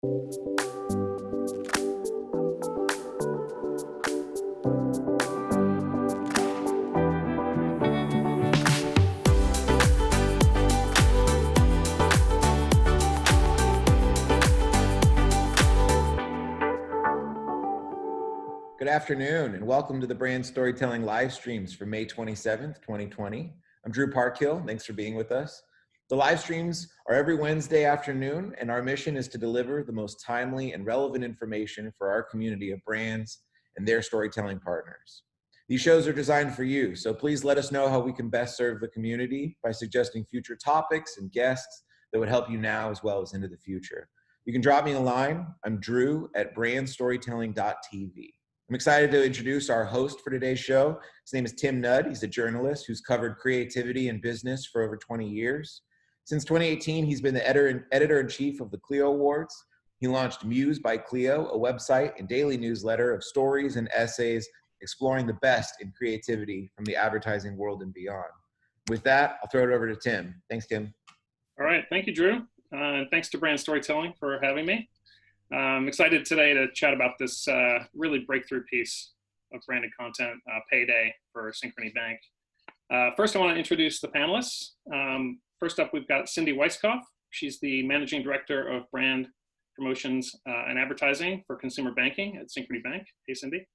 Good afternoon and welcome to the Brand Storytelling live streams for May 27th, 2020. I'm Drew Parkhill. Thanks for being with us. The live streams are every Wednesday afternoon, and our mission is to deliver the most timely and relevant information for our community of brands and their storytelling partners. These shows are designed for you, so please let us know how we can best serve the community by suggesting future topics and guests that would help you now as well as into the future. You can drop me a line. I'm Drew at BrandStorytelling.tv. I'm excited to introduce our host for today's show. His name is Tim Nudd. He's a journalist who's covered creativity and business for over 20 years. Since 2018, he's been the editor-in-chief of the Clio Awards. He launched Muse by Clio, a website and daily newsletter of stories and essays exploring the best in creativity from the advertising world and beyond. With that, I'll throw it over to Tim. Thanks, Tim. All right. Thank you, Drew. Thanks to Brand Storytelling for having me. I'm excited today to chat about this really breakthrough piece of branded content, Payday for Synchrony Bank. First, I want to introduce the panelists. First up, we've got Cindy Weisskopf. She's the Managing Director of Brand Promotions and Advertising for Consumer Banking at Synchrony Bank. Hey, Cindy.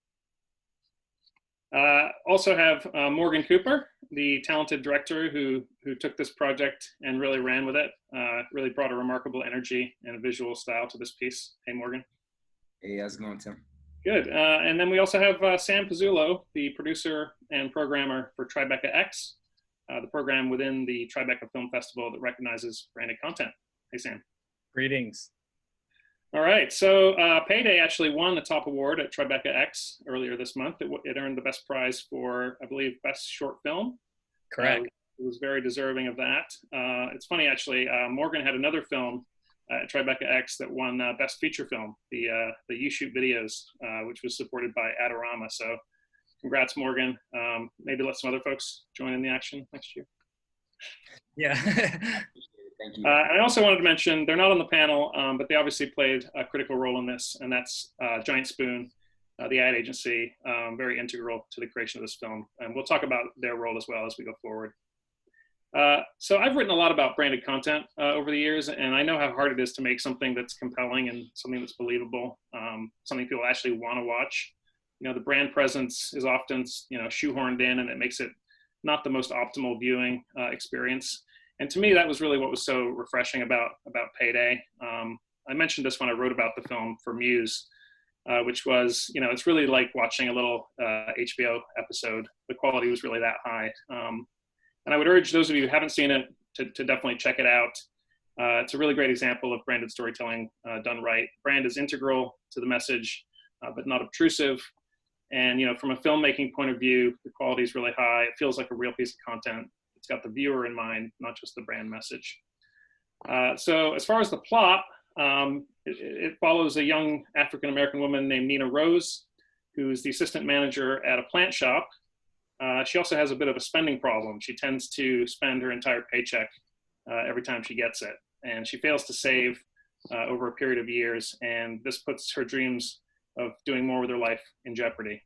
Also have Morgan Cooper, the talented director who took this project and really ran with it, really brought a remarkable energy and a visual style to this piece. Hey, Morgan. Hey, how's it going, Tim? Good. And then we also have Sam Pizzulo, the producer and programmer for Tribeca X, the program within the Tribeca Film Festival that recognizes branded content. Hey, Sam. Greetings. All right, so Payday actually won the top award at Tribeca X earlier this month. It earned the best prize for, I believe, best short film. Correct. It was very deserving of that. It's funny, actually, Morgan had another film at Tribeca X that won best feature film, the You Shoot Videos, which was supported by Adoramas. So congrats, Morgan. Maybe let some other folks join in the action next year. Yeah. Thank you. I also wanted to mention, they're not on the panel, but they obviously played a critical role in this, and that's Giant Spoon, the ad agency, very integral to the creation of this film. And we'll talk about their role as well as we go forward. So I've written a lot about branded content over the years, and I know how hard it is to make something that's compelling and something that's believable, something people actually want to watch. You know, the brand presence is often, shoehorned in, and it makes it not the most optimal viewing experience. And to me, that was really what was so refreshing about Payday. I mentioned this when I wrote about the film for Muse, which was, it's really like watching a little HBO episode. The quality was really that high. And I would urge those of you who haven't seen it to definitely check it out. It's a really great example of branded storytelling done right. Brand is integral to the message, but not obtrusive. And, from a filmmaking point of view, the quality is really high. It feels like a real piece of content. It's got the viewer in mind, not just the brand message. So as far as the plot, it follows a young African-American woman named Nina Rose, who's the assistant manager at a plant shop. She also has a bit of a spending problem. She tends to spend her entire paycheck every time she gets it. And she fails to save over a period of years. And this puts her dreams of doing more with her life in jeopardy.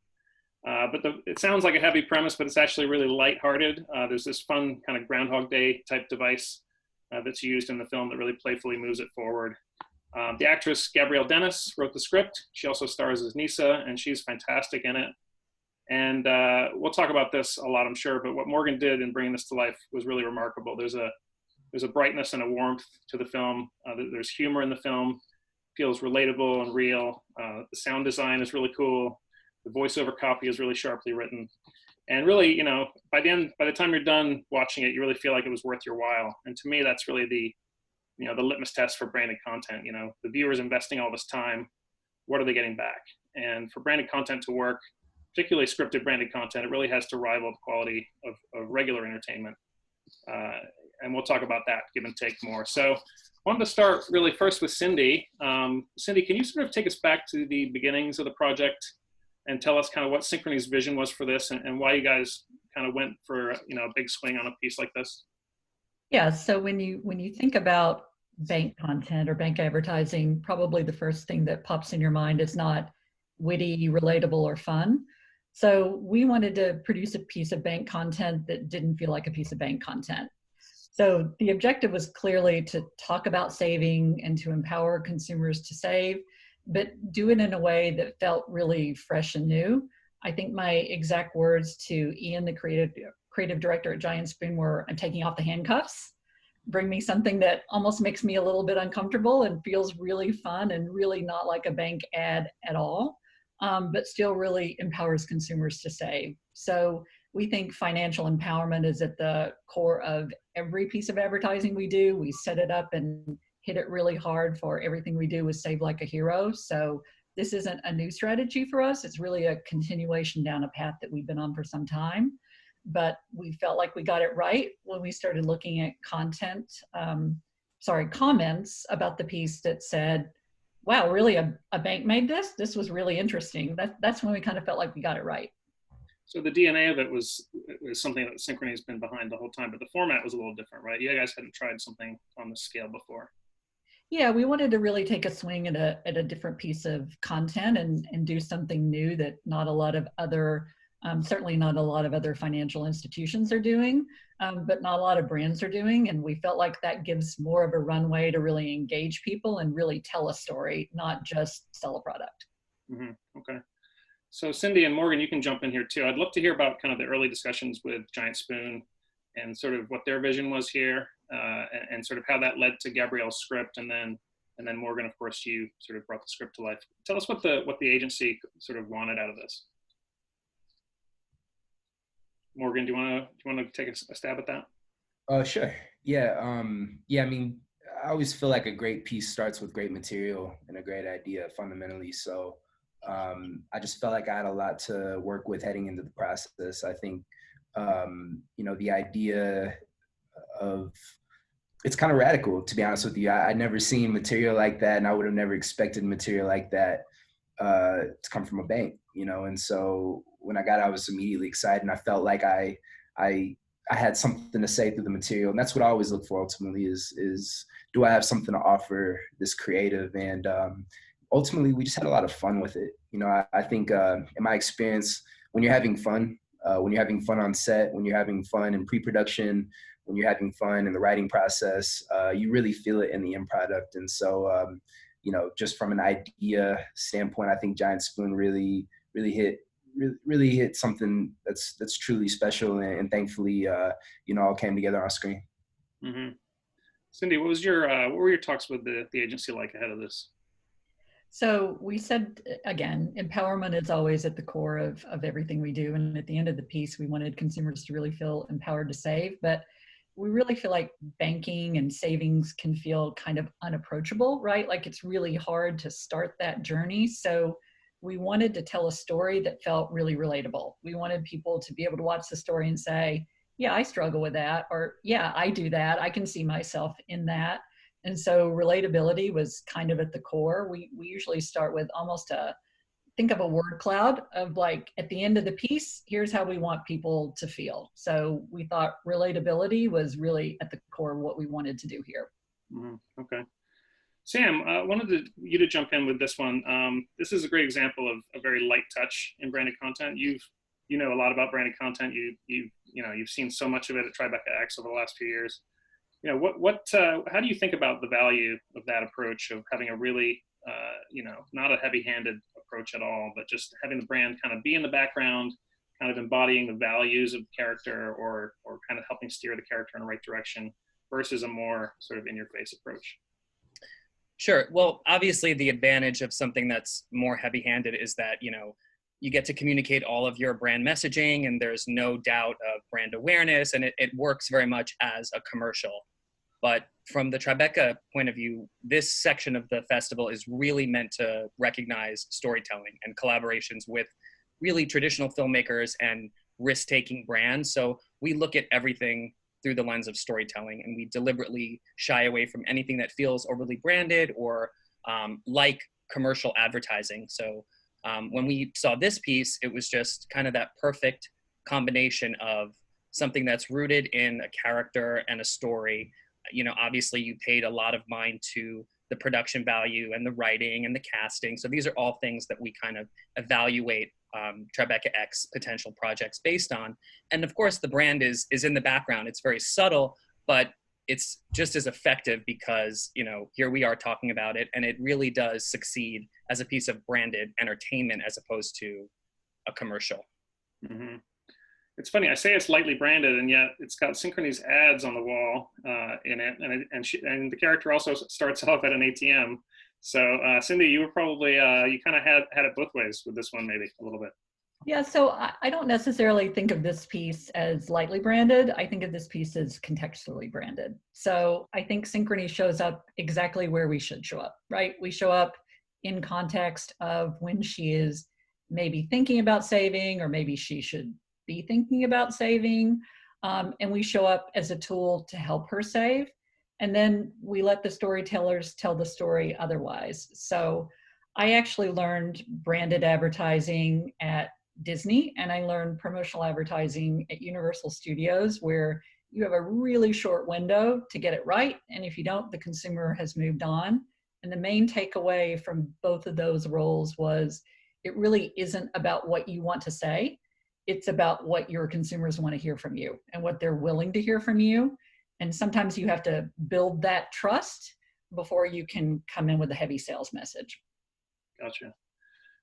But it sounds like a heavy premise, but it's actually really lighthearted. There's this fun kind of Groundhog Day type device that's used in the film that really playfully moves it forward. The actress Gabrielle Dennis wrote the script. She also stars as Nisa, and she's fantastic in it. And we'll talk about this a lot, I'm sure, but what Morgan did in bringing this to life was really remarkable. There's a brightness and a warmth to the film. There's humor in the film, feels relatable and real. The sound design is really cool. The voiceover copy is really sharply written. And really, by the time you're done watching it, you really feel like it was worth your while. And to me, that's really the litmus test for branded content. The viewer's investing all this time. What are they getting back? And for branded content to work, particularly scripted branded content, it really has to rival the quality of regular entertainment. And we'll talk about that, give and take more. So I wanted to start really first with Cindy. Cindy, can you sort of take us back to the beginnings of the project and tell us kind of what Synchrony's vision was for this and why you guys kind of went for a big swing on a piece like this? Yeah, so when you think about bank content or bank advertising, probably the first thing that pops in your mind is not witty, relatable, or fun. So we wanted to produce a piece of bank content that didn't feel like a piece of bank content. So the objective was clearly to talk about saving and to empower consumers to save, but do it in a way that felt really fresh and new. I think my exact words to Ian, the creative director at Giant Spoon, were, "I'm taking off the handcuffs. Bring me something that almost makes me a little bit uncomfortable and feels really fun and really not like a bank ad at all, but still really empowers consumers to save." So we think financial empowerment is at the core of every piece of advertising we do. We set it up and hit it really hard for everything we do with Save Like a Hero. So this isn't a new strategy for us. It's really a continuation down a path that we've been on for some time. But we felt like we got it right when we started looking at comments about the piece that said, wow, really a bank made this? This was really interesting. That's when we kind of felt like we got it right. So the DNA of it was something that Synchrony has been behind the whole time, but the format was a little different, right? You guys hadn't tried something on this scale before. Yeah, we wanted to really take a swing at a different piece of content and do something new that not a lot of other, certainly not a lot of other financial institutions are doing, but not a lot of brands are doing. And we felt like that gives more of a runway to really engage people and really tell a story, not just sell a product. Mm-hmm. Okay. So Cindy and Morgan, you can jump in here too. I'd love to hear about kind of the early discussions with Giant Spoon and sort of what their vision was here, and sort of how that led to Gabrielle's script, and then Morgan, of course, you sort of brought the script to life. Tell us what the agency sort of wanted out of this. Morgan, do you want to take a stab at that? Sure. Yeah. I mean, I always feel like a great piece starts with great material and a great idea fundamentally. So I just felt like I had a lot to work with heading into the process. I think, the idea of, it's kind of radical, to be honest with you. I'd never seen material like that, and I would have never expected material like that to come from a bank, and so when I got it, I was immediately excited, and I felt like I had something to say through the material. And that's what I always look for ultimately is do I have something to offer this creative? And ultimately, we just had a lot of fun with it. I think in my experience, when you're having fun on set, when you're having fun in pre-production, when you're having fun in the writing process, you really feel it in the end product. And so, just from an idea standpoint, I think Giant Spoon really hit something that's truly special, and thankfully, all came together on screen. Mm-hmm. Cindy, what were your talks with the agency like ahead of this? So we said, again, empowerment is always at the core of everything we do. And at the end of the piece, we wanted consumers to really feel empowered to save. But we really feel like banking and savings can feel kind of unapproachable, right? Like it's really hard to start that journey. So we wanted to tell a story that felt really relatable. We wanted people to be able to watch the story and say, yeah, I struggle with that, or yeah, I do that. I can see myself in that. And so relatability was kind of at the core. We usually start with almost think of a word cloud of like, at the end of the piece, here's how we want people to feel. So we thought relatability was really at the core of what we wanted to do here. Mm-hmm. Okay. Sam, I wanted you to jump in with this one. This is a great example of a very light touch in branded content. You know a lot about branded content. You've seen so much of it at Tribeca X over the last few years. How do you think about the value of that approach of having a really, not a heavy-handed approach at all, but just having the brand kind of be in the background, kind of embodying the values of the character, or kind of helping steer the character in the right direction, versus a more sort of in-your-face approach? Sure. Well, obviously the advantage of something that's more heavy-handed is that, you get to communicate all of your brand messaging, and there's no doubt of brand awareness, and it works very much as a commercial. But from the Tribeca point of view, this section of the festival is really meant to recognize storytelling and collaborations with really traditional filmmakers and risk-taking brands. So we look at everything through the lens of storytelling, and we deliberately shy away from anything that feels overly branded or like commercial advertising. So when we saw this piece, it was just kind of that perfect combination of something that's rooted in a character and a story obviously you paid a lot of mind to the production value and the writing and the casting. So these are all things that we kind of evaluate Tribeca X potential projects based on. And of course, the brand is in the background. It's very subtle, but it's just as effective because, here we are talking about it, and it really does succeed as a piece of branded entertainment as opposed to a commercial. Mm-hmm. It's funny, I say it's lightly branded, and yet it's got Synchrony's ads on the wall in it, and the character also starts off at an ATM. So Cindy, you were probably, you kind of had it both ways with this one, maybe a little bit. Yeah, so I don't necessarily think of this piece as lightly branded. I think of this piece as contextually branded. So I think Synchrony shows up exactly where we should show up, right? We show up in context of when she is maybe thinking about saving, or maybe she should be thinking about saving. And we show up as a tool to help her save. And then we let the storytellers tell the story otherwise. So I actually learned branded advertising at Disney, and I learned promotional advertising at Universal Studios, where you have a really short window to get it right. And if you don't, the consumer has moved on. And the main takeaway from both of those roles was it really isn't about what you want to say. It's about what your consumers want to hear from you and what they're willing to hear from you. And sometimes you have to build that trust before you can come in with a heavy sales message. Gotcha.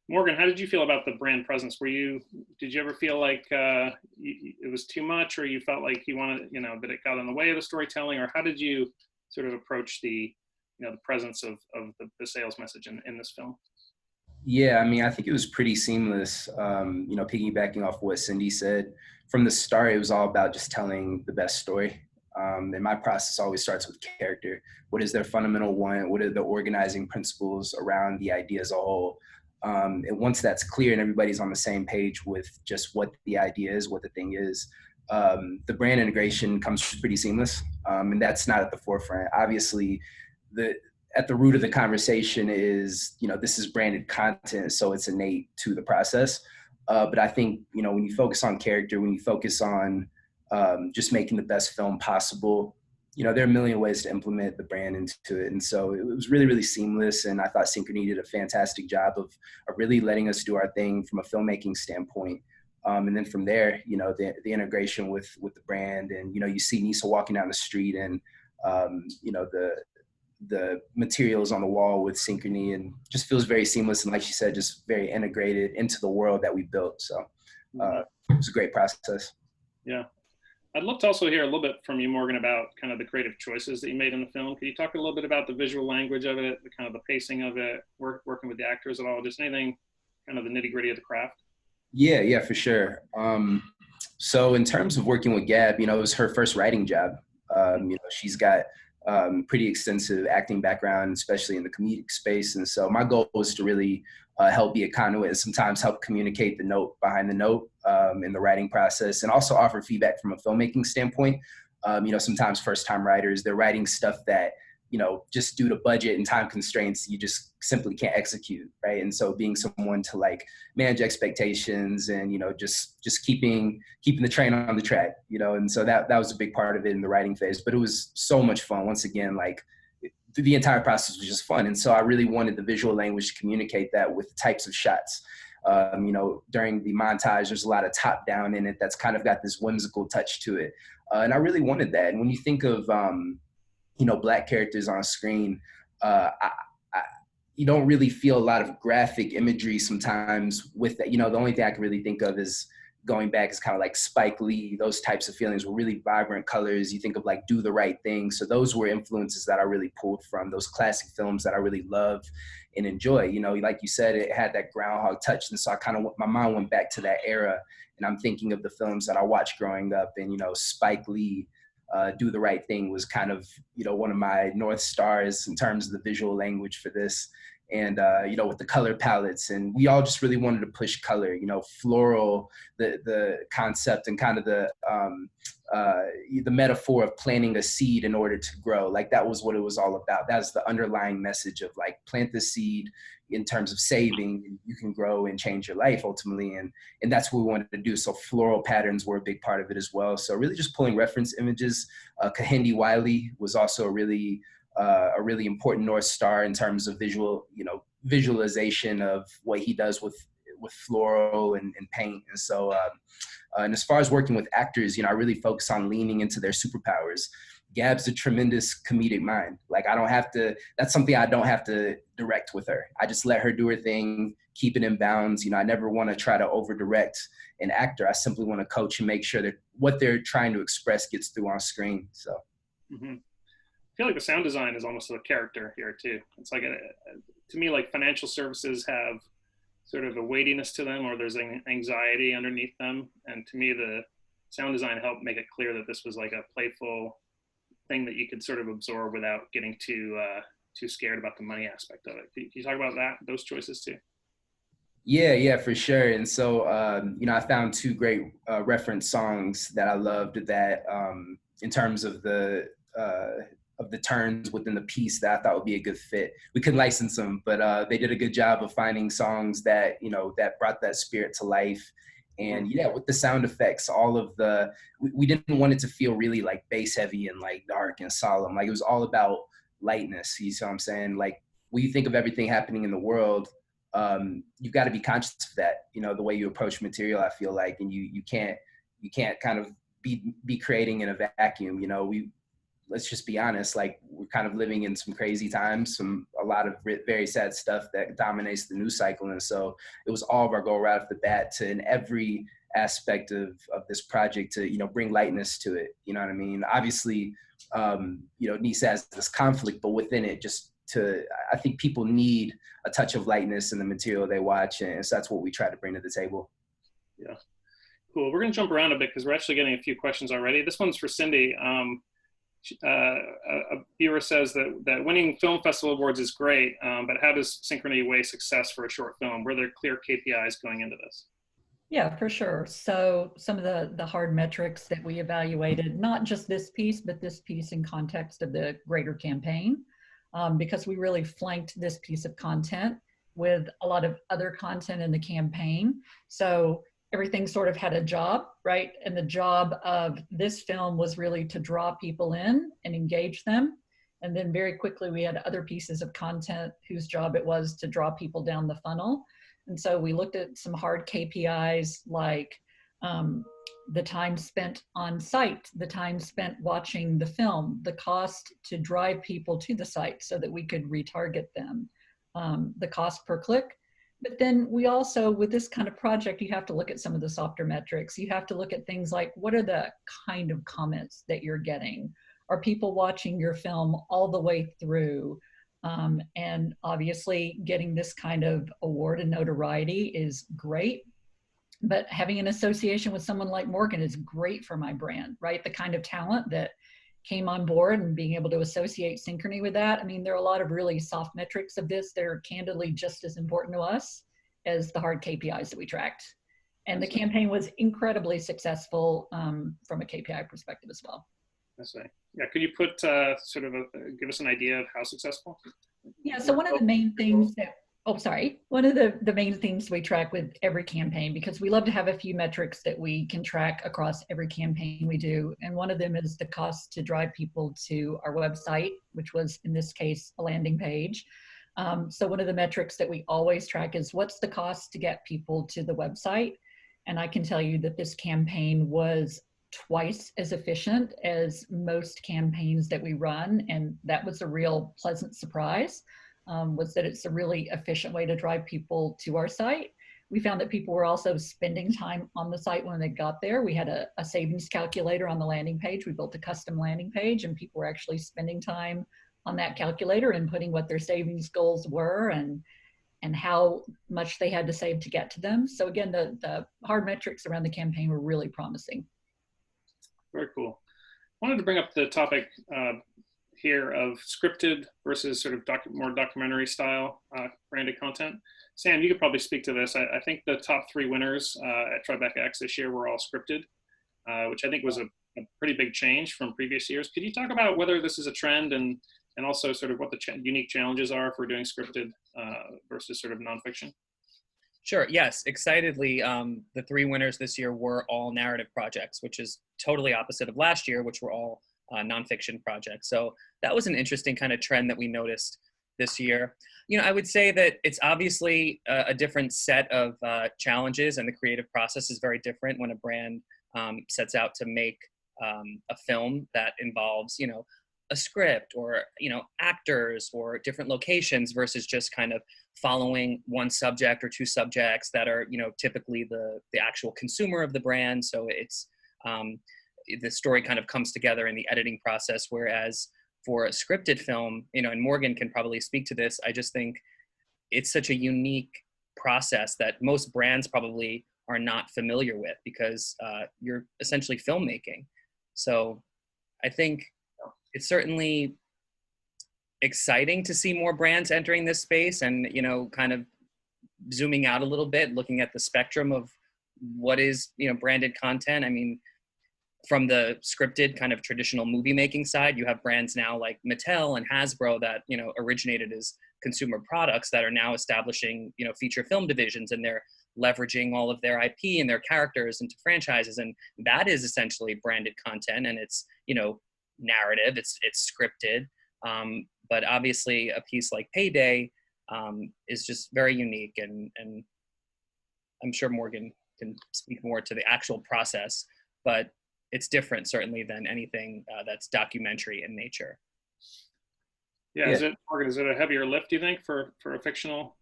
Morgan, how did you feel about the brand presence? Did you ever feel like it was too much, or you felt like you wanted, that it got in the way of the storytelling, or how did you sort of approach the presence of the sales message in this film? Yeah, I mean, I think it was pretty seamless. Piggybacking off what Cindy said, from the start, it was all about just telling the best story. And my process always starts with character. What is their fundamental want? What are the organizing principles around the idea as a whole? And once that's clear and everybody's on the same page with just what the idea is, what the thing is, the brand integration comes pretty seamless. And that's not at the forefront. Obviously, at the root of the conversation is, this is branded content, so it's innate to the process. But I think, when you focus on character, when you focus on just making the best film possible, there are a million ways to implement the brand into it. And so it was really, really seamless. And I thought Synchrony did a fantastic job of really letting us do our thing from a filmmaking standpoint. And then from there, the integration with the brand, and, you see Nisa walking down the street, and, the materials on the wall with Synchrony, and just feels very seamless. And like she said, just very integrated into the world that we built. So it was a great process. Yeah. I'd love to also hear a little bit from you, Morgan, about kind of the creative choices that you made in the film. Could you talk a little bit about the visual language of it, the kind of the pacing of it, working with the actors at all, just anything, kind of the nitty gritty of the craft? Yeah, for sure. So in terms of working with Gab, it was her first writing job. She's got pretty extensive acting background, especially in the comedic space. And so my goal was to really help be a conduit and sometimes help communicate the note behind the note in the writing process, and also offer feedback from a filmmaking standpoint. Sometimes first-time writers, they're writing stuff that, just due to budget and time constraints, you just simply can't execute, right? And so being someone to manage expectations and, just keeping the train on the track, and so that was a big part of it in the writing phase. But it was so much fun. Once again, the entire process was just fun. And so I really wanted the visual language to communicate that with types of shots. During the montage, there's a lot of top down in it that's kind of got this whimsical touch to it. And I really wanted that. And when you think of, Black characters on screen, you don't really feel a lot of graphic imagery sometimes with that. The only thing I can really think of is going back is kind of like Spike Lee, those types of feelings were really vibrant colors. You think of Do the Right Thing. So those were influences that I really pulled from those classic films that I really love and enjoy. Like you said, it had that groundhog touch. And so my mind went back to that era, and I'm thinking of the films that I watched growing up, and, Spike Lee, Do the Right Thing was kind of, one of my North Stars in terms of the visual language for this. And, with the color palettes, and we all just really wanted to push color, floral, the concept, and kind of the the metaphor of planting a seed in order to grow. Like that was what it was all about. That's the underlying message of like plant the seed in terms of saving, you can grow and change your life ultimately. And that's what we wanted to do. So floral patterns were a big part of it as well. So really just pulling reference images. Kehinde Wiley was also a really important North Star in terms of visualization of what he does with floral and paint. And so, and as far as working with actors, I really focus on leaning into their superpowers. Gab's a tremendous comedic mind. Like that's something I don't have to direct with her. I just let her do her thing, keep it in bounds. I never want to try to over direct an actor. I simply want to coach and make sure that what they're trying to express gets through on screen. So. Mm-hmm. I feel like the sound design is almost a character here too. It's like, to me, like financial services have sort of a weightiness to them, or there's an anxiety underneath them. And to me, the sound design helped make it clear that this was like a playful thing that you could sort of absorb without getting too scared about the money aspect of it. Can you talk about those choices too? Yeah, for sure. And so, I found two great reference songs that I loved that in terms of the turns within the piece that I thought would be a good fit. We couldn't license them, but they did a good job of finding songs that, that brought that spirit to life. And yeah, with the sound effects, we didn't want it to feel really like bass heavy and like dark and solemn. Like it was all about lightness. You see what I'm saying? Like when you think of everything happening in the world, you've got to be conscious of that, the way you approach material, I feel like, and you can't kind of be creating in a vacuum. Let's just be honest, like we're kind of living in some crazy times, a lot of very sad stuff that dominates the news cycle. And so it was all of our goal right off the bat to, in every aspect of this project, to, bring lightness to it. You know what I mean? Obviously, Nisa has this conflict, but within it, I think people need a touch of lightness in the material they watch. And so that's what we try to bring to the table. Yeah. Cool. We're going to jump around a bit because we're actually getting a few questions already. This one's for Cindy. A viewer says that winning film festival awards is great, but how does Synchrony weigh success for a short film? Were there clear KPIs going into this? Yeah, for sure. So some of the hard metrics that we evaluated, not just this piece, but this piece in context of the greater campaign, because we really flanked this piece of content with a lot of other content in the campaign. So everything sort of had a job, right? And the job of this film was really to draw people in and engage them. And then very quickly we had other pieces of content whose job it was to draw people down the funnel. And so we looked at some hard KPIs like the time spent on site, the time spent watching the film, the cost to drive people to the site so that we could retarget them, the cost per click. But then we also, with this kind of project, you have to look at some of the softer metrics. You have to look at things like, what are the kind of comments that you're getting? Are people watching your film all the way through? And obviously getting this kind of award and notoriety is great, but having an association with someone like Morgan is great for my brand, right? The kind of talent that came on board and being able to associate Synchrony with that. I mean, there are a lot of really soft metrics of this. They're candidly just as important to us as the hard KPIs that we tracked. And the campaign was incredibly successful from a KPI perspective as well. That's right. Yeah, could you put give us an idea of how successful? Yeah, so one of the main things that, one of the main things we track with every campaign, because we love to have a few metrics that we can track across every campaign we do. And one of them is the cost to drive people to our website, which was in this case, a landing page. So one of the metrics that we always track is what's the cost to get people to the website? And I can tell you that this campaign was twice as efficient as most campaigns that we run. And that was a real pleasant surprise, was that it's a really efficient way to drive people to our site. We found that people were also spending time on the site when they got there. We had a savings calculator on the landing page. We built a custom landing page and people were actually spending time on that calculator and putting what their savings goals were and how much they had to save to get to them. So again, the hard metrics around the campaign were really promising. Very cool. I wanted to bring up the topic here of scripted versus sort of more documentary style branded content. Sam, you could probably speak to this. I think the top 3 winners at Tribeca X this year were all scripted. which I think was a pretty big change from previous years. Could you talk about whether this is a trend and also sort of what the unique challenges are for doing scripted versus sort of nonfiction? Sure. Yes. Excitedly, the 3 winners this year were all narrative projects, which is totally opposite of last year, which were all nonfiction projects. So that was an interesting kind of trend that we noticed this year. You know, I would say that it's obviously a different set of challenges, and the creative process is very different when a brand sets out to make a film that involves, you know, a script or, you know, actors or different locations versus just kind of following one subject or 2 subjects that are, you know, typically the actual consumer of the brand. So it's the story kind of comes together in the editing process. Whereas for a scripted film, you know, and Morgan can probably speak to this, I just think it's such a unique process that most brands probably are not familiar with, because you're essentially filmmaking. So I think it's certainly exciting to see more brands entering this space and, you know, kind of zooming out a little bit, looking at the spectrum of what is, you know, branded content. I mean, from the scripted kind of traditional movie making side, you have brands now like Mattel and Hasbro that, you know, originated as consumer products that are now establishing, you know, feature film divisions, and they're leveraging all of their IP and their characters into franchises. And that is essentially branded content, and it's, you know, narrative, it's scripted. But obviously a piece like Payday is just very unique, and I'm sure Morgan can speak more to the actual process, but it's different certainly than anything that's documentary in nature. Yeah, is it, Morgan, is it a heavier lift, do you think, for a fictional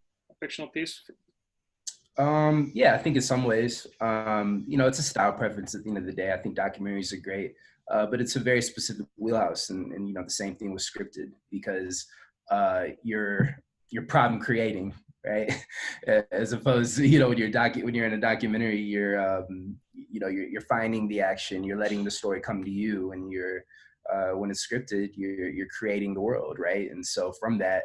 piece? Yeah, I think in some ways, you know, it's a style preference at the end of the day. I think documentaries are great, but it's a very specific wheelhouse, and you know, the same thing with scripted, because you're problem creating, right? As opposed to, you know, when you're in a documentary, you're you know, you're finding the action, you're letting the story come to you, and you're when it's scripted, you're creating the world, right? And so from that,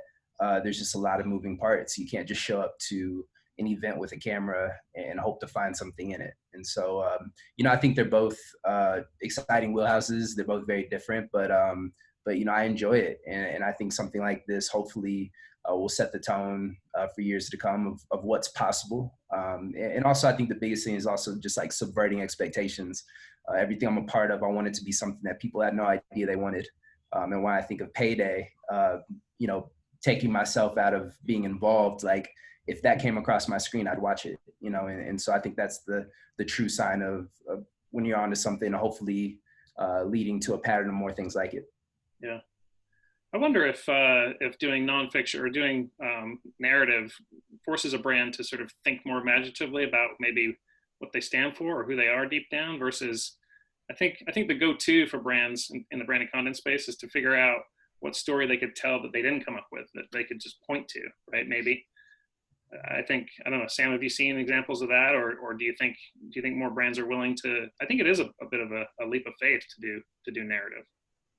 there's just a lot of moving parts. You can't just show up to an event with a camera and hope to find something in it. And so, you know, I think they're both exciting wheelhouses. They're both very different, but you know, I enjoy it. And I think something like this hopefully will set the tone for years to come of what's possible. And also, I think the biggest thing is also just like subverting expectations. Everything I'm a part of, I want it to be something that people had no idea they wanted. And when I think of Payday, you know, taking myself out of being involved, like, if that came across my screen, I'd watch it, you know? And so I think that's the true sign of when you're onto something, hopefully leading to a pattern of more things like it. Yeah. I wonder if doing nonfiction or doing narrative forces a brand to sort of think more imaginatively about maybe what they stand for or who they are deep down, versus I think the go-to for brands in the branded content space is to figure out what story they could tell that they didn't come up with, that they could just point to, right? Maybe. I don't know, Sam, have you seen examples of that, or do you think more brands are willing to? I think it is a bit of a leap of faith to do narrative.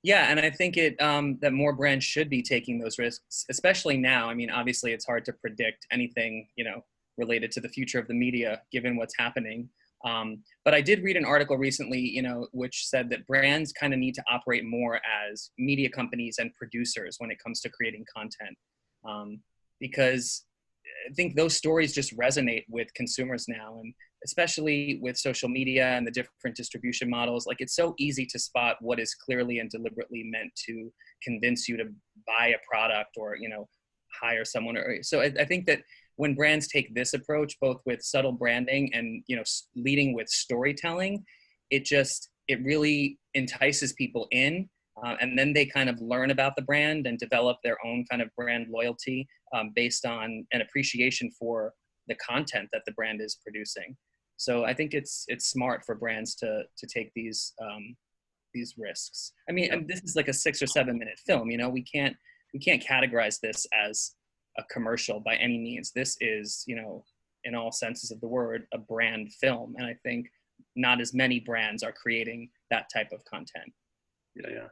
Yeah, and I think that more brands should be taking those risks, especially now. I mean, obviously, it's hard to predict anything, you know, related to the future of the media, given what's happening. But I did read an article recently, you know, which said that brands kind of need to operate more as media companies and producers when it comes to creating content, because I think those stories just resonate with consumers now, and especially with social media and the different distribution models. Like, it's so easy to spot what is clearly and deliberately meant to convince you to buy a product or, you know, hire someone. So I think that when brands take this approach, both with subtle branding and, you know, leading with storytelling, it really entices people in. And then they kind of learn about the brand and develop their own kind of brand loyalty based on an appreciation for the content that the brand is producing. So I think it's smart for brands to take these risks. I mean, and this is like a 6 or 7 minute film. You know, we can't categorize this as a commercial by any means. This is, you know, in all senses of the word, a brand film. And I think not as many brands are creating that type of content. Yeah.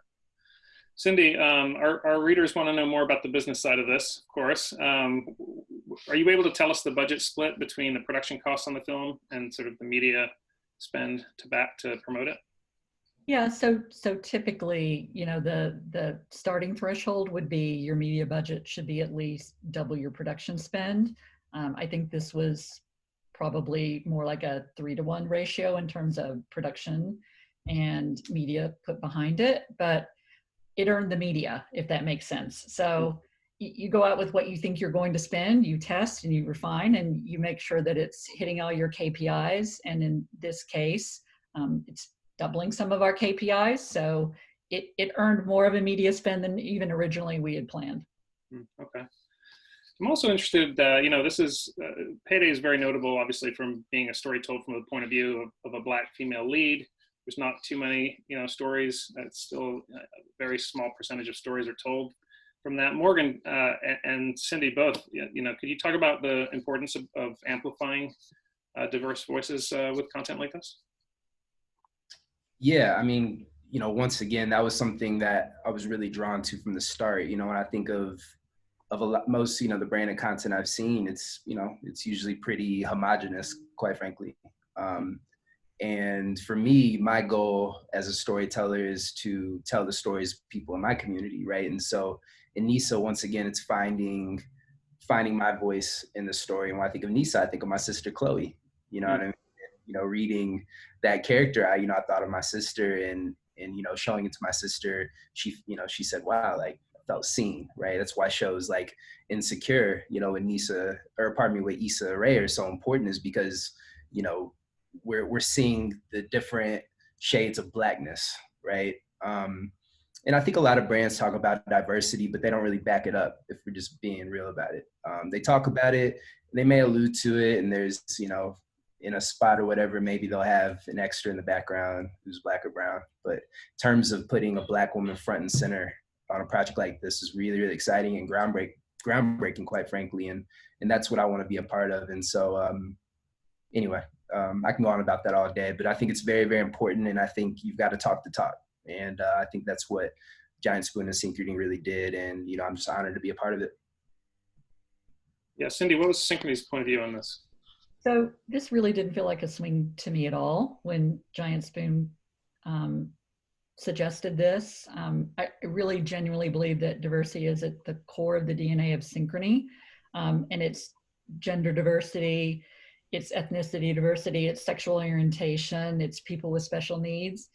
Cindy, our readers want to know more about the business side of this, of course. Are you able to tell us the budget split between the production costs on the film and sort of the media spend to promote it? Yeah, so typically, the starting threshold would be your media budget should be at least double your production spend. I think this was probably more like a 3-to-1 ratio in terms of production and media put behind it, but it earned the media, if that makes sense. So you go out with what you think you're going to spend, you test and you refine, and you make sure that it's hitting all your KPIs. And in this case, it's doubling some of our KPIs. So it earned more of a media spend than even originally we had planned. Okay. I'm also interested, this is, Payday is very notable, obviously, from being a story told from the point of view of a Black female lead. There's not too many, stories. It's still a very small percentage of stories are told from that. Morgan and Cindy both, could you talk about the importance of amplifying diverse voices with content like this? Yeah, I mean, once again, that was something that I was really drawn to from the start. When I think of most, the branded content I've seen, it's usually pretty homogenous, quite frankly. And for me, my goal as a storyteller is to tell the stories of people in my community, right? And so in Nisa, once again, it's finding my voice in the story. And when I think of Nisa, I think of my sister Chloe. You know what I mean? Reading that character, I thought of my sister, and showing it to my sister, she said, wow, like I felt seen, right? That's why shows like Insecure, with Issa Rae are so important, is because, we're seeing the different shades of Blackness, right? And I think a lot of brands talk about diversity, but they don't really back it up, if we're just being real about it. They talk about it, they may allude to it, and there's, in a spot or whatever, maybe they'll have an extra in the background who's Black or brown. But in terms of putting a Black woman front and center on a project like this is really, really exciting and groundbreaking, quite frankly. And that's what I want to be a part of. And so anyway, I can go on about that all day, but I think it's very, very important. And I think you've got to talk the talk. And I think that's what Giant Spoon and Synchrony really did. And, I'm just honored to be a part of it. Yeah, Cindy, what was Synchrony's point of view on this? So this really didn't feel like a swing to me at all when Giant Spoon suggested this. I really genuinely believe that diversity is at the core of the DNA of Synchrony, and it's gender diversity, it's ethnicity diversity, it's sexual orientation, it's people with special needs.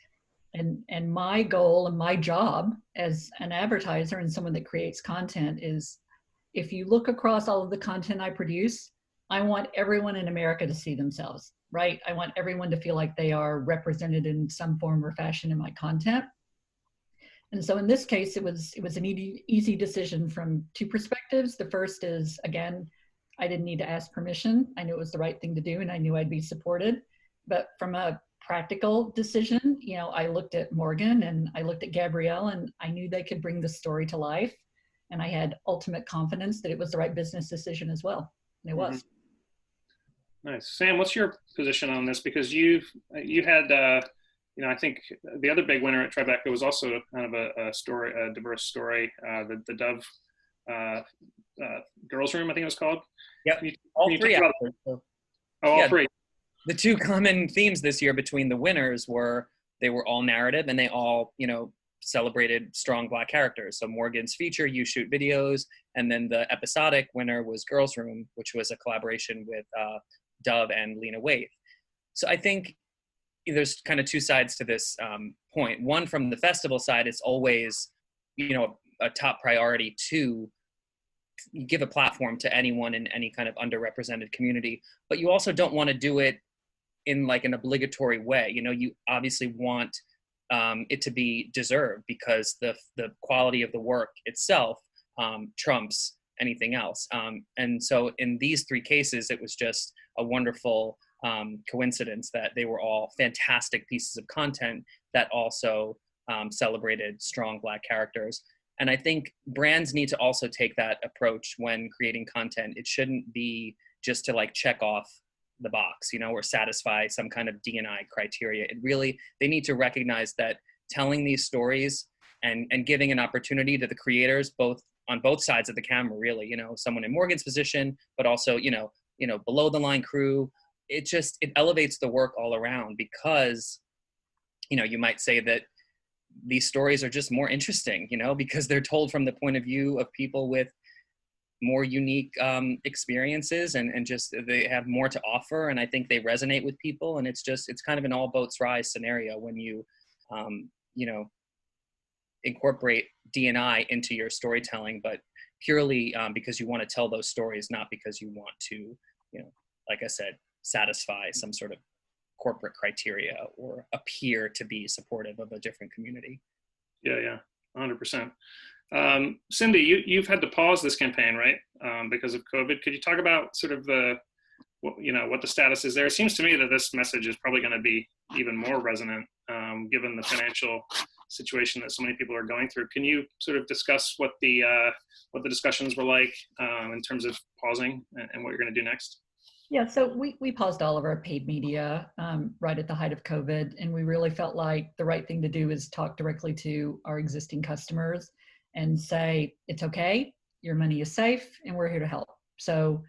And my goal and my job as an advertiser and someone that creates content is, if you look across all of the content I produce, I want everyone in America to see themselves, right? I want everyone to feel like they are represented in some form or fashion in my content. And so in this case, it was an easy decision from two perspectives. The first is, again, I didn't need to ask permission. I knew it was the right thing to do, and I knew I'd be supported. But from a practical decision, I looked at Morgan and I looked at Gabrielle, and I knew they could bring the story to life. And I had ultimate confidence that it was the right business decision as well. And it was. Nice. Sam, what's your position on this? Because you had, I think the other big winner at Tribeca was also kind of a diverse story, the Dove Girls Room, I think it was called. Yep. All three. All three. The two common themes this year between the winners were they were all narrative, and they all, celebrated strong Black characters. So Morgan's feature, You Shoot Videos, and then the episodic winner was Girls Room, which was a collaboration with Dove and Lena Waithe. So I think there's kind of two sides to this point. One, from the festival side, it's always, a top priority to give a platform to anyone in any kind of underrepresented community, but you also don't want to do it in like an obligatory way. You obviously want it to be deserved, because the quality of the work itself trumps anything else. And so in these three cases, it was just a wonderful coincidence that they were all fantastic pieces of content that also celebrated strong Black characters. And I think brands need to also take that approach when creating content. It shouldn't be just to like check off the box, or satisfy some kind of D&I criteria. They need to recognize that telling these stories and giving an opportunity to the creators, on both sides of the camera, really, someone in Morgan's position, but also, below the line crew, it elevates the work all around, because, you know, you might say that these stories are just more interesting, you know, because they're told from the point of view of people with more unique experiences, and just they have more to offer, and I think they resonate with people. And it's kind of an all boats rise scenario when you you know, incorporate D&I into your storytelling, but purely because you want to tell those stories, not because you want to, you know, like I said, satisfy some sort of corporate criteria or appear to be supportive of a different community. Yeah, 100%. Cindy, you've had to pause this campaign, right? Because of COVID. Could you talk about sort of what the status is there? It seems to me that this message is probably going to be even more resonant, given the financial situation that so many people are going through. Can you sort of discuss what the discussions were like in terms of pausing and what you're going to do next? Yeah, so we paused all of our paid media right at the height of COVID, and we really felt like the right thing to do is talk directly to our existing customers and say, it's okay, your money is safe, and we're here to help. So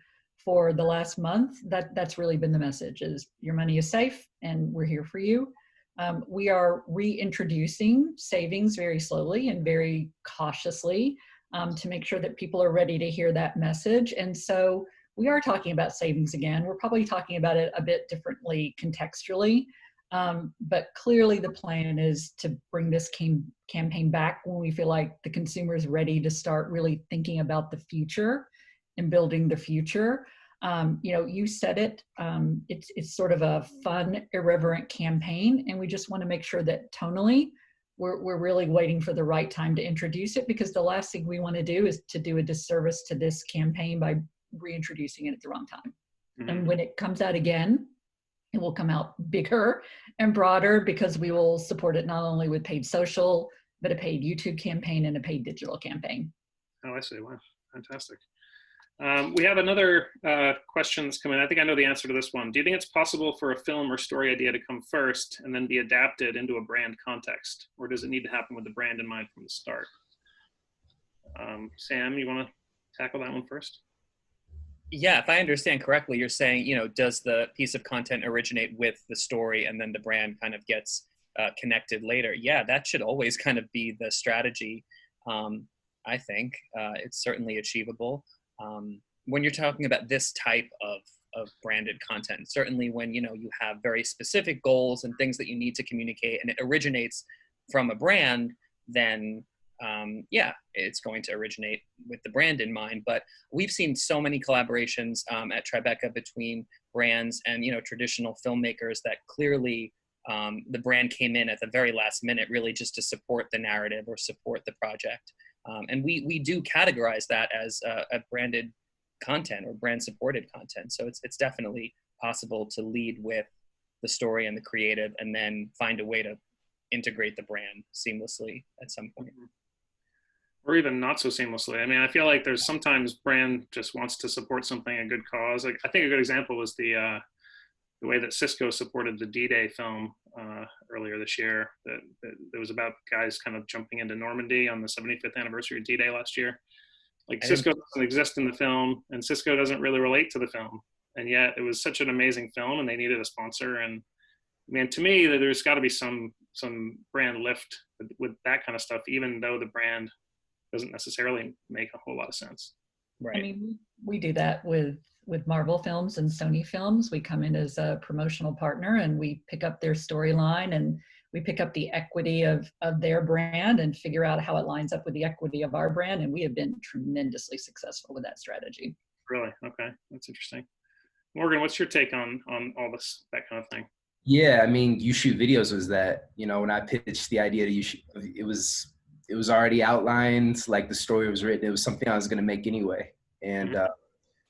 for the last month, that's really been the message: is your money is safe, and we're here for you. We are reintroducing savings very slowly and very cautiously to make sure that people are ready to hear that message. And so we are talking about savings again. We're probably talking about it a bit differently contextually, but clearly the plan is to bring this campaign back when we feel like the consumer is ready to start really thinking about the future and building the future. You know, you said it, it's sort of a fun, irreverent campaign, and we just want to make sure that tonally we're really waiting for the right time to introduce it, because the last thing we want to do is to do a disservice to this campaign by reintroducing it at the wrong time. Mm-hmm. And when it comes out again, it will come out bigger and broader, because we will support it not only with paid social, but a paid YouTube campaign and a paid digital campaign. Oh, I see. Wow, fantastic. We have another question that's come in. I think I know the answer to this one. Do you think it's possible for a film or story idea to come first and then be adapted into a brand context? Or does it need to happen with the brand in mind from the start? Sam, you want to tackle that one first? Yeah, if I understand correctly, you're saying, you know, does the piece of content originate with the story and then the brand kind of gets connected later? Yeah, that should always kind of be the strategy. I think it's certainly achievable. When you're talking about this type of branded content, certainly when, you know, you have very specific goals and things that you need to communicate and it originates from a brand, then yeah, it's going to originate with the brand in mind. But we've seen so many collaborations at Tribeca between brands and, you know, traditional filmmakers that clearly the brand came in at the very last minute, really just to support the narrative or support the project. And we do categorize that as a branded content or brand supported content. So it's definitely possible to lead with the story and the creative and then find a way to integrate the brand seamlessly at some point. Or even not so seamlessly. I mean, I feel like there's sometimes brand just wants to support something, a good cause. Like, I think a good example was the way that Cisco supported the D-Day film earlier this year. That it was about guys kind of jumping into Normandy on the 75th anniversary of D-Day last year. Like, Cisco doesn't exist in the film, and Cisco doesn't really relate to the film. And yet it was such an amazing film, and they needed a sponsor. And man, to me, there's got to be some brand lift with that kind of stuff, even though the brand doesn't necessarily make a whole lot of sense. Right. I mean, we do that with Marvel films and Sony films. We come in as a promotional partner and we pick up their storyline and we pick up the equity of their brand and figure out how it lines up with the equity of our brand. And we have been tremendously successful with that strategy. Really? Okay. That's interesting. Morgan, what's your take on all this, that kind of thing? Yeah, I mean, You Shoot Videos was that, you know, when I pitched the idea to You Shoot, it was already outlined, like the story was written. It was something I was going to make anyway. And,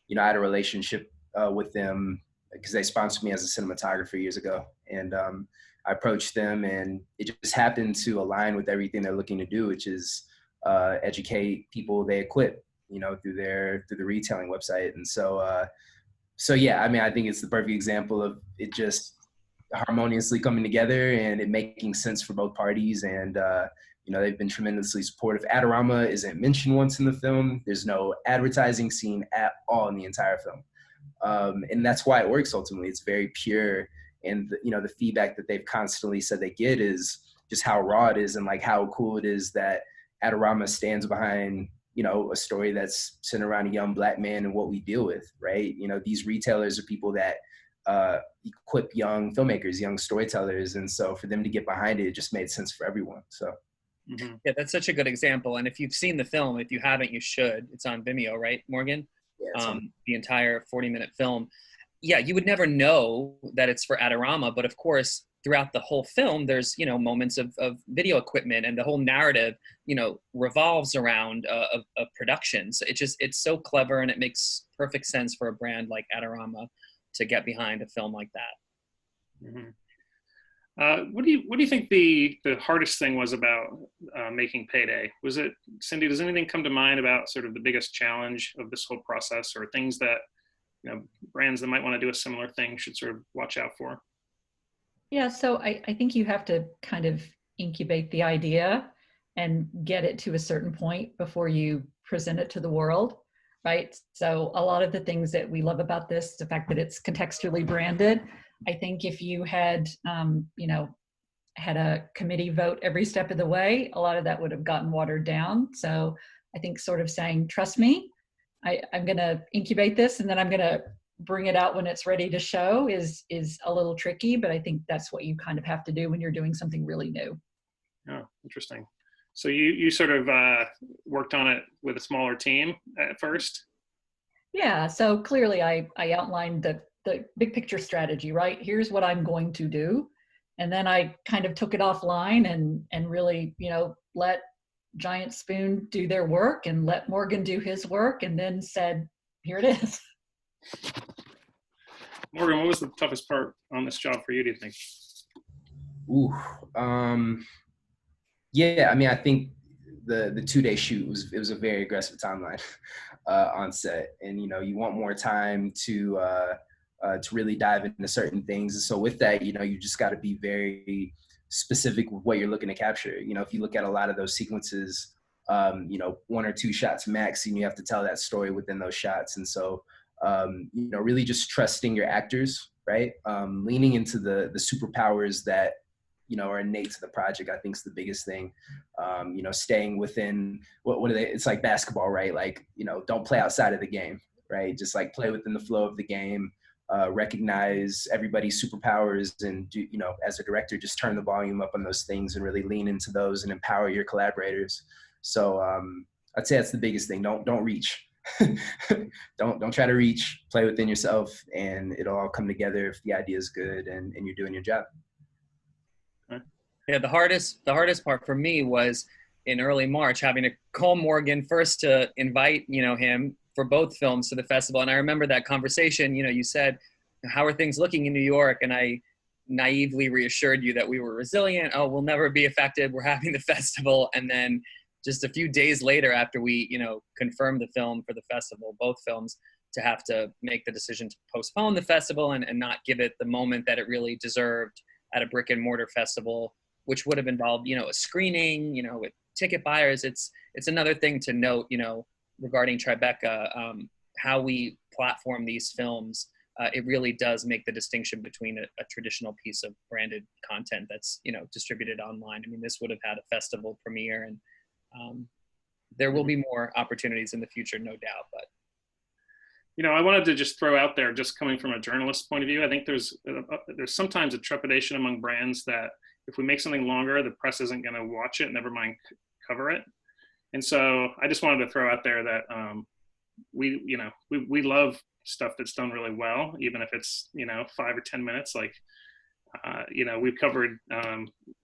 you know, I had a relationship with them because they sponsored me as a cinematographer years ago. And I approached them and it just happened to align with everything they're looking to do, which is educate people they equip, you know, through the retailing website. And so yeah, I mean, I think it's the perfect example of it just harmoniously coming together and it making sense for both parties. And, you know, they've been tremendously supportive. Adorama isn't mentioned once in the film. There's no advertising scene at all in the entire film. And that's why it works ultimately. It's very pure. And the feedback that they've constantly said they get is just how raw it is, and like how cool it is that Adorama stands behind, a story that's centered around a young Black man and what we deal with, right? These retailers are people that equip young filmmakers, young storytellers. And so for them to get behind it, it just made sense for everyone. So. Mm-hmm. Yeah, that's such a good example. And if you've seen the film, if you haven't, you should. It's on Vimeo, right, Morgan? Yeah, the entire 40-minute film. Yeah, you would never know that it's for Adorama, but of course, throughout the whole film, there's moments of video equipment, and the whole narrative revolves around a production. So it's so clever, and it makes perfect sense for a brand like Adorama to get behind a film like that. Mm-hmm. What do you think the hardest thing was about making Payday? Was it, Cindy, does anything come to mind about sort of the biggest challenge of this whole process, or things that brands that might want to do a similar thing should sort of watch out for? Yeah, so I think you have to kind of incubate the idea and get it to a certain point before you present it to the world, right? So a lot of the things that we love about this, the fact that it's contextually branded, I think if you had, had a committee vote every step of the way, a lot of that would have gotten watered down. So I think sort of saying, trust me, I'm going to incubate this, and then I'm going to bring it out when it's ready to show is a little tricky, but I think that's what you kind of have to do when you're doing something really new. Oh, interesting. So you sort of worked on it with a smaller team at first? Yeah, so clearly I outlined the big picture strategy, right? Here's what I'm going to do. And then I kind of took it offline and really, let Giant Spoon do their work and let Morgan do his work, and then said, here it is. Morgan, what was the toughest part on this job for you, do you think? Ooh, yeah, I mean, I think the 2-day shoot was a very aggressive timeline on set, and you want more time to really dive into certain things. And so with that, you just got to be very specific with what you're looking to capture. If you look at a lot of those sequences, 1 or 2 shots max, and you have to tell that story within those shots. And so really just trusting your actors, right? Leaning into the superpowers that are innate to the project, I think is the biggest thing. Staying within what are they? It's like basketball, right? Like, don't play outside of the game, right? Just like play within the flow of the game. Recognize everybody's superpowers, and as a director, just turn the volume up on those things and really lean into those and empower your collaborators. So I'd say that's the biggest thing. Don't reach. don't try to reach. Play within yourself, and it'll all come together if the idea is good and you're doing your job. Yeah, the hardest part for me was in early March having to call Morgan first to invite him for both films to the festival. And I remember that conversation. You said, how are things looking in New York? And I naively reassured you that we were resilient. Oh, we'll never be affected. We're having the festival. And then just a few days later, after we confirmed the film for the festival, both films, to have to make the decision to postpone the festival and not give it the moment that it really deserved at a brick and mortar festival, which would have involved, a screening, with ticket buyers. It's another thing to note, regarding Tribeca, how we platform these films. It really does make the distinction between a traditional piece of branded content that's, distributed online. I mean, this would have had a festival premiere, and there will be more opportunities in the future, no doubt. But I wanted to just throw out there, just coming from a journalist's point of view, I think there's sometimes a trepidation among brands that if we make something longer, the press isn't going to watch it, never mind cover it. And so I just wanted to throw out there that we love stuff that's done really well, even if it's 5 or 10 minutes. Like we've covered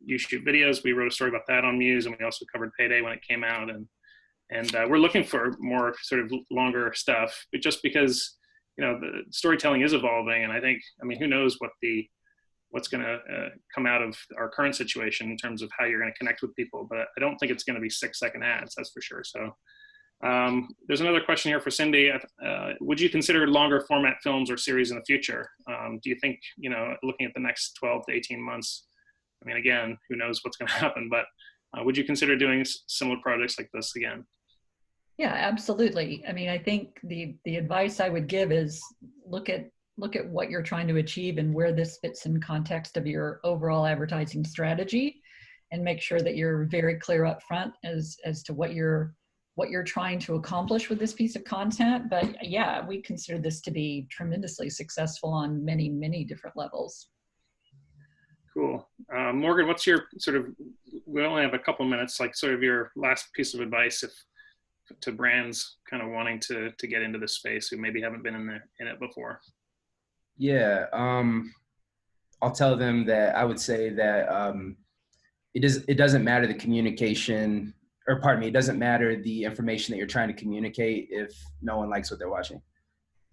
You Shoot Videos. We wrote a story about that on Muse, and we also covered Payday when it came out. And we're looking for more sort of longer stuff, but just because the storytelling is evolving, and I think, who knows what's going to come out of our current situation in terms of how you're going to connect with people. But I don't think it's going to be 6-second ads, that's for sure. So there's another question here for Cindy. Would you consider longer format films or series in the future? Do you think, looking at the next 12 to 18 months, again, who knows what's going to happen, but would you consider doing similar projects like this again? Yeah, absolutely. I mean, I think the advice I would give is look at what you're trying to achieve and where this fits in context of your overall advertising strategy, and make sure that you're very clear up front as to what you're trying to accomplish with this piece of content. But yeah, we consider this to be tremendously successful on many, many different levels. Cool. Morgan, what's your sort of, we only have a couple minutes, like sort of your last piece of advice to brands kind of wanting to get into this space who maybe haven't been in it before? Yeah, I'll tell them that I would say that it doesn't matter the communication, or pardon me, it doesn't matter the information that you're trying to communicate if no one likes what they're watching.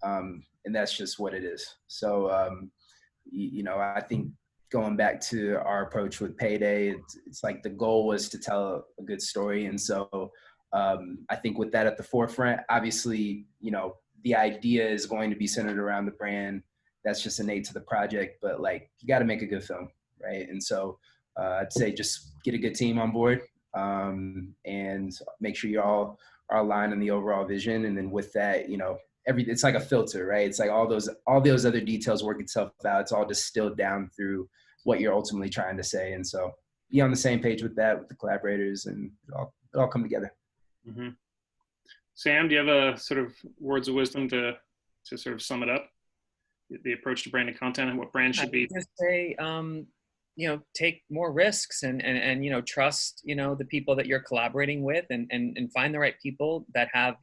And that's just what it is. So, I think going back to our approach with Payday, it's like the goal was to tell a good story. And so I think with that at the forefront, obviously, the idea is going to be centered around the brand. That's just innate to the project, but like, you got to make a good film, right? And so I'd say just get a good team on board, and make sure you all are aligned on the overall vision. And then with that, it's like a filter, right? It's like all those other details work itself out. It's all distilled down through what you're ultimately trying to say. And so be on the same page with that, with the collaborators, and it all come together. Mm-hmm. Sam, do you have a sort of words of wisdom to sort of sum it up? The approach to branded content and what brands should be? I would say, take more risks and trust, the people that you're collaborating with, and find the right people that have,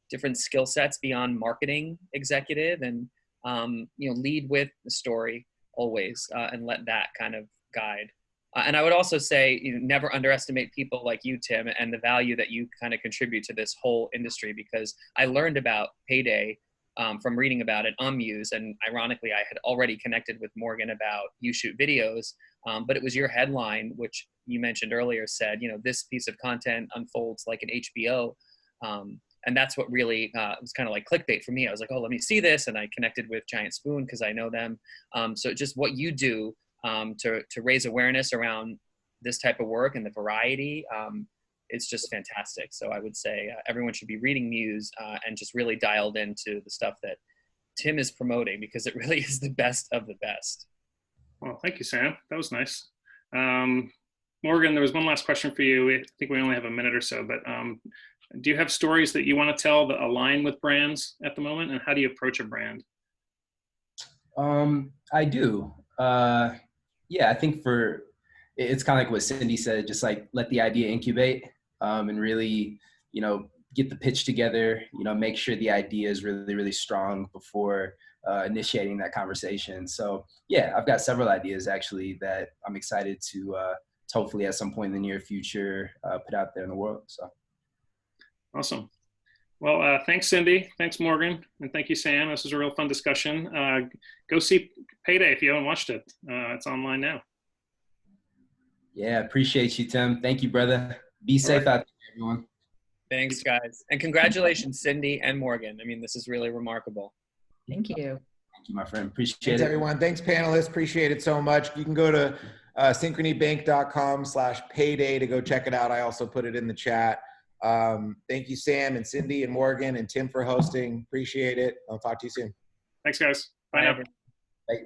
different skill sets beyond marketing executive, and, lead with the story always, and let that kind of guide. And I would also say, never underestimate people like you, Tim, and the value that you kind of contribute to this whole industry, because I learned about Payday from reading about it on Muse. And ironically, I had already connected with Morgan about You Shoot Videos, but it was your headline, which you mentioned earlier, said, this piece of content unfolds like an HBO. And that's what really was kind of like clickbait for me. I was like, oh, let me see this. And I connected with Giant Spoon because I know them. So just what you do to raise awareness around this type of work and the variety, it's just fantastic. So I would say everyone should be reading Muse and just really dialed into the stuff that Tim is promoting, because it really is the best of the best. Well, thank you, Sam. That was nice. Morgan, there was one last question for you. I think we only have a minute or so, but do you have stories that you want to tell that align with brands at the moment? And how do you approach a brand? I do. Yeah, I think it's kind of like what Cindy said, just like let the idea incubate, and really, get the pitch together, make sure the idea is really, really strong before initiating that conversation. So yeah, I've got several ideas actually that I'm excited to hopefully at some point in the near future put out there in the world. So. Awesome. Well, thanks, Cindy. Thanks, Morgan. And thank you, Sam. This was a real fun discussion. Go see Payday if you haven't watched it. It's online now. Yeah, appreciate you, Tim. Thank you, brother. Be safe out there, everyone. Thanks, guys. And congratulations, Cindy and Morgan. I mean, this is really remarkable. Thank you. Thank you, my friend. Appreciate Thanks, it. everyone. Thanks, panelists. Appreciate it so much. You can go to synchronybank.com/payday to go check it out. I also put it in the chat. Thank you, Sam and Cindy and Morgan and Tim for hosting. Appreciate it. I'll talk to you soon. Thanks, guys. Bye now. Bye.